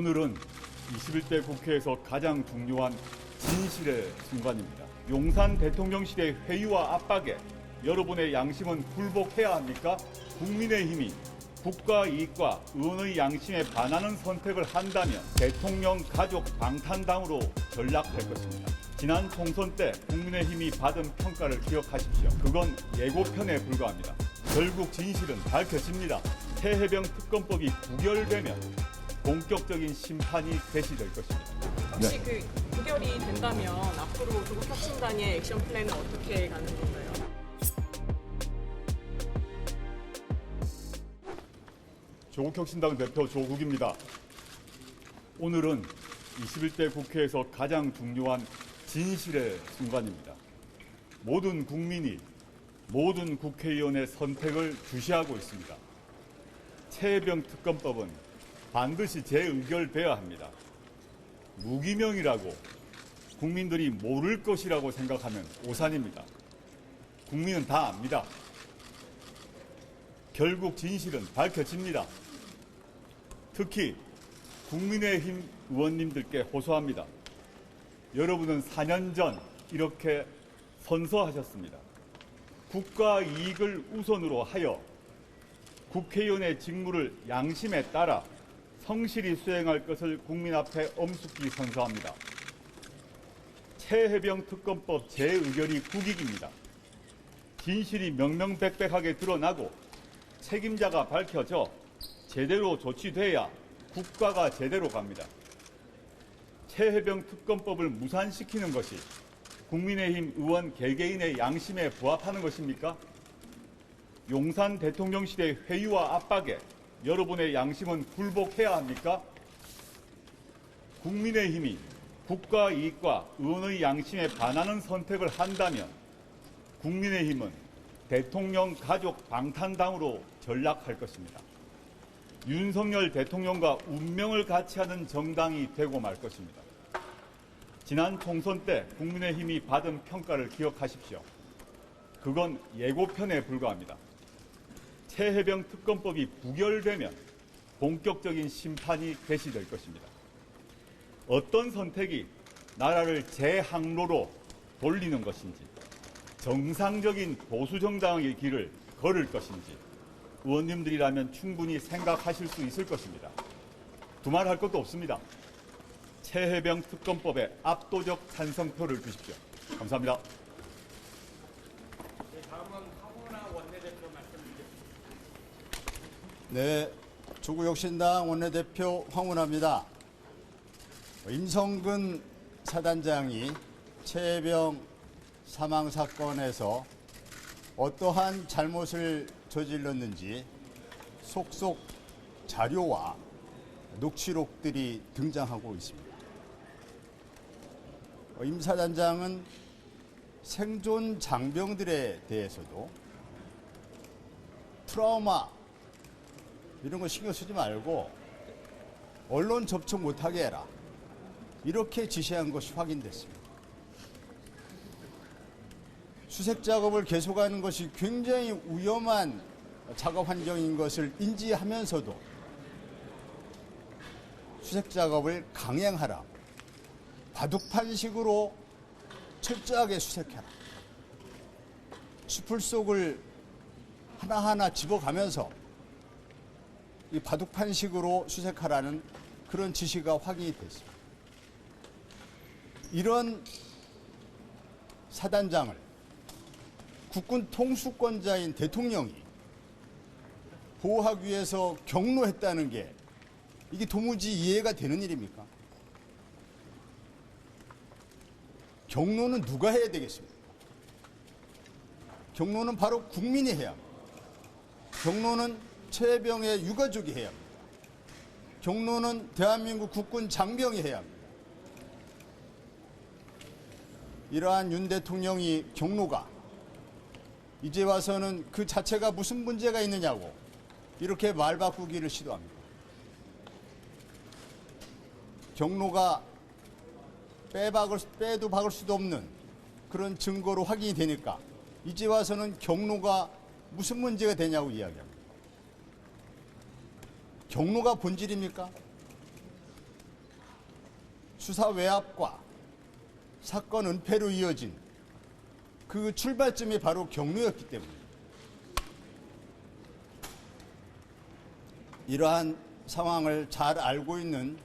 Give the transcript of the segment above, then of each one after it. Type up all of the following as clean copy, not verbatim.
오늘은 21대 국회에서 가장 중요한 진실의 순간입니다. 용산 대통령실의 회유와 압박에 여러분의 양심은 굴복해야 합니까? 국민의힘이 국가 이익과 의원의 양심에 반하는 선택을 한다면 대통령 가족 방탄당으로 전락할 것입니다. 지난 총선 때 국민의힘이 받은 평가를 기억하십시오. 그건 예고편에 불과합니다. 결국 진실은 밝혀집니다. 새해병 특검법이 부결되면 본격적인 심판이 개시될 것입니다. 혹시 부결이 된다면 앞으로 조국혁신당의 액션 플랜은 어떻게 가는 건가요? 조국혁신당 대표 조국입니다. 오늘은 21대 국회에서 가장 중요한 진실의 순간입니다. 모든 국민이 모든 국회의원의 선택을 주시하고 있습니다. 새해병 특검법은 반드시 재의결돼야 합니다. 무기명이라고 국민들이 모를 것이라고 생각하면 오산입니다. 국민은 다 압니다. 결국 진실은 밝혀집니다. 특히 국민의힘 의원님들께 호소합니다. 여러분은 4년 전 이렇게 선서하셨습니다. 국가 이익을 우선으로 하여 국회의원의 직무를 양심에 따라 성실히 수행할 것을 국민 앞에 엄숙히 선서합니다. 새해병 특검법 재의결이 국익입니다. 진실이 명명백백하게 드러나고 책임자가 밝혀져 제대로 조치돼야 국가가 제대로 갑니다. 새해병 특검법을 무산시키는 것이 국민의힘 의원 개개인의 양심에 부합하는 것입니까? 용산 대통령실의 회유와 압박에 여러분의 양심은 굴복해야 합니까? 국민의힘이 국가 이익과 의원의 양심에 반하는 선택을 한다면 국민의힘은 대통령 가족 방탄당으로 전락할 것입니다. 윤석열 대통령과 운명을 같이 하는 정당이 되고 말 것입니다. 지난 총선 때 국민의힘이 받은 평가를 기억하십시오. 그건 예고편에 불과합니다. 새해병 특검법이 부결되면 본격적인 심판이 개시될 것입니다. 어떤 선택이 나라를 재항로로 돌리는 것인지, 정상적인 보수정당의 길을 걸을 것인지 의원님들이라면 충분히 생각하실 수 있을 것입니다. 두말할 것도 없습니다. 새해병 특검법에 압도적 찬성표를 주십시오. 감사합니다. 다음은 황운하 원내대표 말씀드리겠습니다. 네, 조국혁신당 원내대표 황운하입니다. 임성근 사단장이 새해병 사망 사건에서 어떠한 잘못을 저질렀는지 속속 자료와 녹취록들이 등장하고 있습니다. 임 사단장은 생존 장병들에 대해서도 트라우마 이런 거 신경 쓰지 말고 언론 접촉 못하게 해라, 이렇게 지시한 것이 확인됐습니다. 수색 작업을 계속하는 것이 굉장히 위험한 작업 환경인 것을 인지하면서도 수색 작업을 강행하라, 바둑판식으로 철저하게 수색해라, 숲을 속을 하나하나 집어가면서 이 바둑판식으로 수색하라는 그런 지시가 확인이 됐습니다. 이런 사단장을 국군 통수권자인 대통령이 보호하기 위해서 경로했다는 게 이게 도무지 이해가 되는 일입니까? 경로는 누가 해야 되겠습니까? 경로는 바로 국민이 해야 합니다. 경로는 새해병의 유가족이 해야 합니다. 경로는 대한민국 국군 장병이 해야 합니다. 이러한 윤 대통령이 경로가 이제 와서는 그 자체가 무슨 문제가 있느냐고 이렇게 말 바꾸기를 시도합니다. 경로가 빼도 박을 수도 없는 그런 증거로 확인이 되니까 이제 와서는 경로가 무슨 문제가 되냐고 이야기합니다. 경로가 본질입니까? 수사 외압과 사건 은폐로 이어진 그 출발점이 바로 경로였기 때문입니다. 이러한 상황을 잘 알고 있는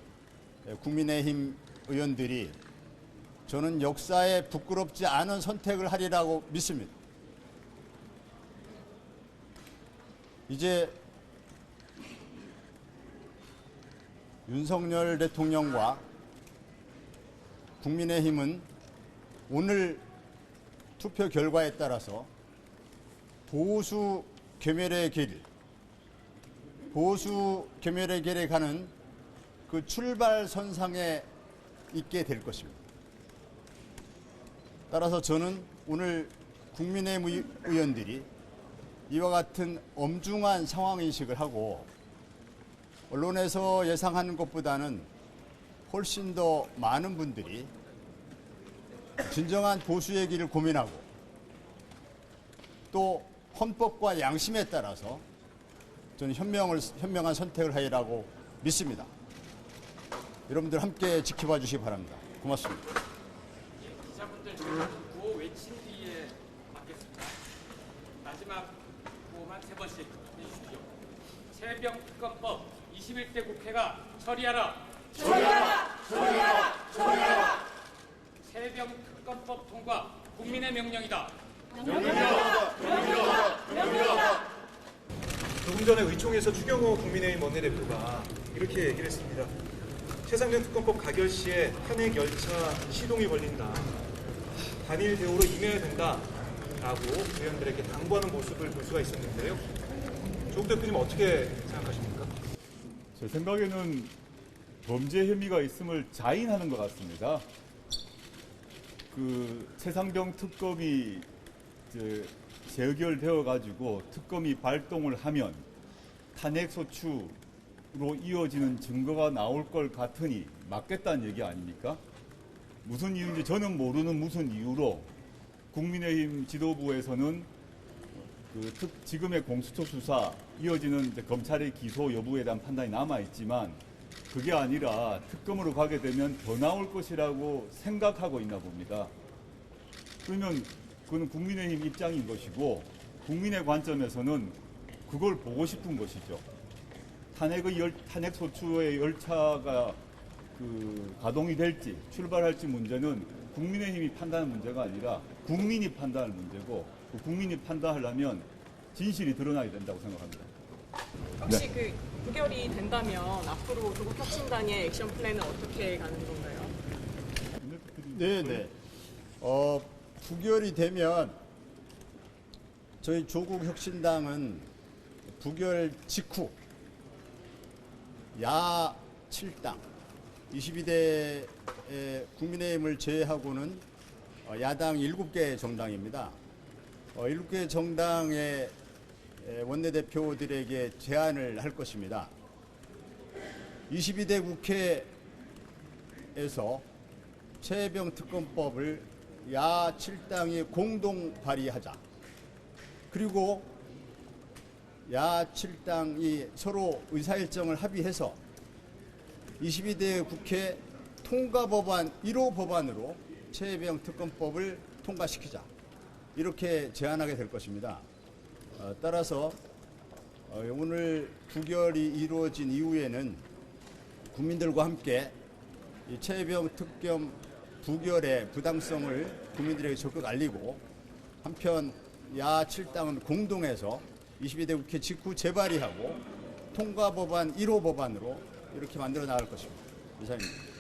국민의힘 의원들이 저는 역사에 부끄럽지 않은 선택을 하리라고 믿습니다. 이제 윤석열 대통령과 국민의힘은 오늘 투표 결과에 따라서 보수 괴멸의 길에 가는 그 출발선상에 있게 될 것입니다. 따라서 저는 오늘 국민의힘 의원들이 이와 같은 엄중한 상황인식을 하고 언론에서 예상하는 것보다는 훨씬 더 많은 분들이 진정한 보수의 길을 고민하고 또 헌법과 양심에 따라서 저는 현명한 선택을 하리라고 믿습니다. 여러분들 함께 지켜봐 주시기 바랍니다. 고맙습니다. 기자분들 구호 외친 뒤에 받겠습니다. 마지막 구호만 3번씩 해주십시오. 최병 특검법 21대 국회가 처리하라. 처리하라. 최병 특검법 통과 국민의 명령이다. 조금 전에 의총에서 추경호 국민의힘 원내대표가 이렇게 얘기를 했습니다. 최상병 특검법 가결 시에 탄핵 열차 시동이 걸린다. 단일 대우로 임해야 된다라고 의원들에게 당부하는 모습을 볼 수가 있었는데요. 조국 대표님 어떻게 생각하십니까? 제 생각에는 범죄 혐의가 있음을 자인하는 것 같습니다. 그 최상병 특검이 이제 재의결되어 가지고 특검이 발동을 하면 탄핵 소추로 이어지는 증거가 나올 것 같으니 맞겠다는 얘기 아닙니까? 무슨 이유인지 저는 모르는 무슨 이유로 국민의힘 지도부에서는 지금의 공수처 수사 이어지는 이제 검찰의 기소 여부에 대한 판단이 남아 있지만 그게 아니라 특검으로 가게 되면 더 나올 것이라고 생각하고 있나 봅니다. 그러면 그건 국민의힘 입장인 것이고 국민의 관점에서는 그걸 보고 싶은 것이죠. 탄핵 소추의 열차가 가동이 될지 출발할지 문제는 국민의힘이 판단하는 문제가 아니라 국민이 판단할 문제고 그 국민이 판단하려면 진실이 드러나야 된다고 생각합니다. 혹시 부결이 된다면 앞으로 조국 혁신단의 액션 플랜은 어떻게 가는 건가요? 네네. 부결이 되면 저희 조국 혁신당은 부결 직후 야 7당 22대 국민의힘을 제외하고는 야당 7개 정당입니다. 7개 정당의 원내대표들에게 제안을 할 것입니다. 22대 국회에서 최병 특검법을 야 7당이 공동 발의하자. 그리고 야 7당이 서로 의사일정을 합의해서 22대 국회 통과법안 1호 법안으로 최병 특검법을 통과시키자. 이렇게 제안하게 될 것입니다. 따라서 오늘 부결이 이루어진 이후에는 국민들과 함께 이 최병 특검 부결의 부당성을 국민들에게 적극 알리고 한편 야 7당은 공동해서 22대 국회 직후 재발의하고 통과법안 1호 법안으로 이렇게 만들어 나갈 것입니다. 이상입니다.